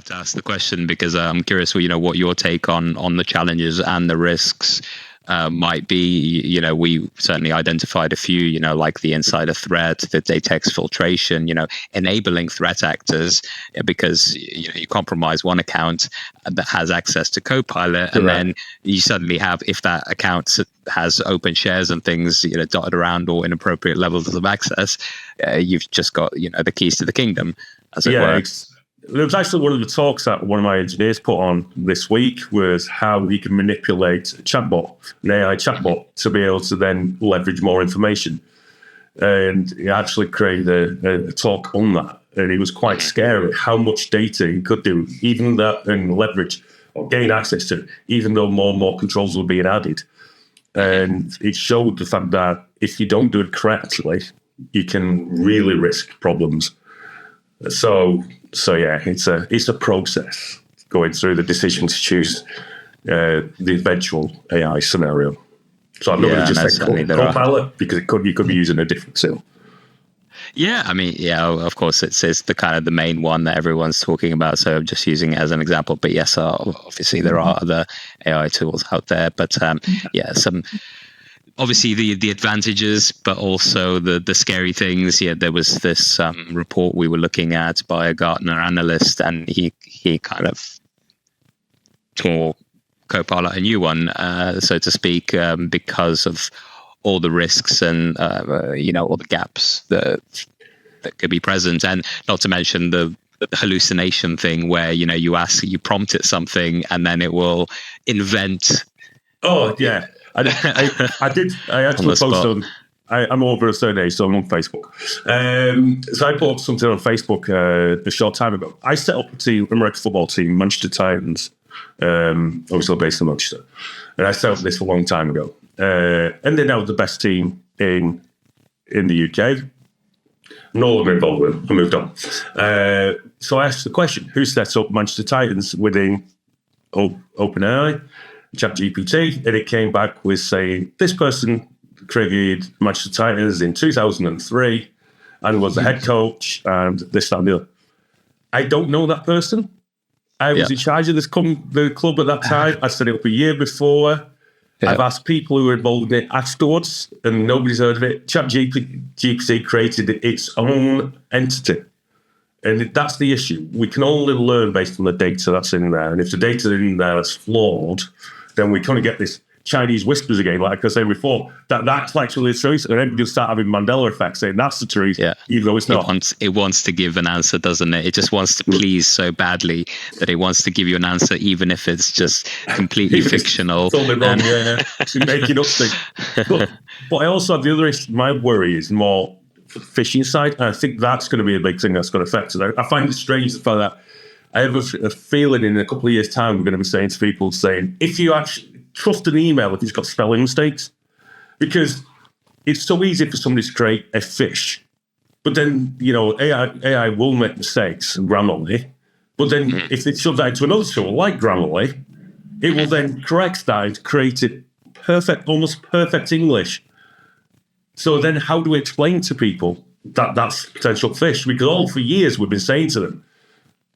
to ask the question because I'm curious, what your take on the challenges and the risks might be. We certainly identified a few, like the insider threat, the data exfiltration, enabling threat actors, because you compromise one account that has access to Copilot, and then you suddenly have, if that account has open shares and things, dotted around or inappropriate levels of access, you've just got, the keys to the kingdom, as it were. There was actually one of the talks that one of my engineers put on this week was how you can manipulate a chatbot, an AI chatbot, to be able to then leverage more information. And he actually created a talk on that. And it was quite scary how much data he could do, even that, and leverage or gain access to, even though more and more controls were being added. And it showed the fact that if you don't do it correctly, you can really risk problems. So yeah, it's a process going through the decision to choose the eventual AI scenario. So I'm not going to just say Copilot because you could be using a different tool. Yeah, I mean, of course, it's the kind of the main one that everyone's talking about. So I'm just using it as an example. But yes, obviously there are other AI tools out there. But some. Obviously, the advantages, but also the scary things. Yeah, there was this report we were looking at by a Gartner analyst, and he kind of tore Copilot a new one, so to speak, because of all the risks and all the gaps that could be present, and not to mention the hallucination thing, where you prompt it something, and then it will invent. Oh yeah. I actually posted. I'm over a certain age, so I'm on Facebook. So I put up something on Facebook a short time ago. I set up a American football team, Manchester Titans, obviously based in Manchester, and I set up this a long time ago. And they're now the best team in the UK. No longer involved with them. I moved on. So I asked the question: who sets up Manchester Titans within OpenAI? ChatGPT, and it came back with saying this person created Manchester Titans in 2003 and was the head coach and this, that, and the other. I don't know that person. I was in charge of the club at that time. I set it up a year before. I've asked people who were involved in it afterwards, and nobody's heard of it. ChatGPT created its own entity. And that's the issue. We can only learn based on the data that's in there. And if the data in there is flawed, then we kind of get this Chinese whispers again, like I said before, that's actually the truth. And then you'll start having Mandela effects saying that's the truth, even though it's not. It wants to give an answer, doesn't it? It just wants to please so badly that it wants to give you an answer, even if it's just completely fictional. It's only wrong, It's making up things. But I also have the other issue. My worry is more phishing side, and I think that's going to be a big thing that's going to affect it. I find it strange the fact that I have a feeling in a couple of years' time we're going to be saying to people, if you actually trust an email if it's got spelling mistakes, because it's so easy for somebody to create a phish, but then AI will make mistakes and Grammarly, but then if it shoves that into another tool like Grammarly, it will then correct that and create it perfect, almost perfect English. So then how do we explain to people that that's potential phish? Because all for years we've been saying to them,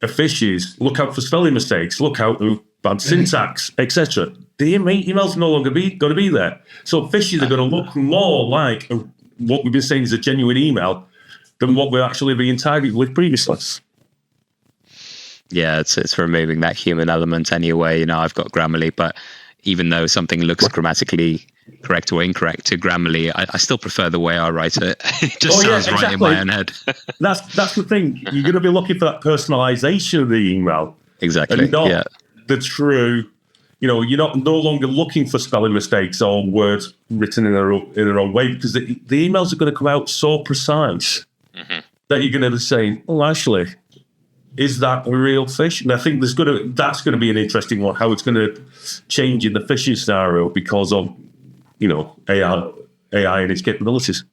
a phish is look out for spelling mistakes, look out for bad syntax, etc. The email's no longer going to be there. So phishes are going to look more like what we've been saying is a genuine email than what we're actually being targeted with previously. Yeah, it's removing that human element anyway. I've got Grammarly, but even though something looks grammatically correct or incorrect to Grammarly, I still prefer the way I write it. It just sounds right in my own head. That's the thing. You're going to be looking for that personalization of the email. Exactly. And not the true, you're no longer looking for spelling mistakes or words written in their own way, because the emails are going to come out so precise that you're going to be saying, oh, actually, is that a real phish? And I think that's going to be an interesting one, how it's going to change in the phishing scenario because of AI and its capabilities.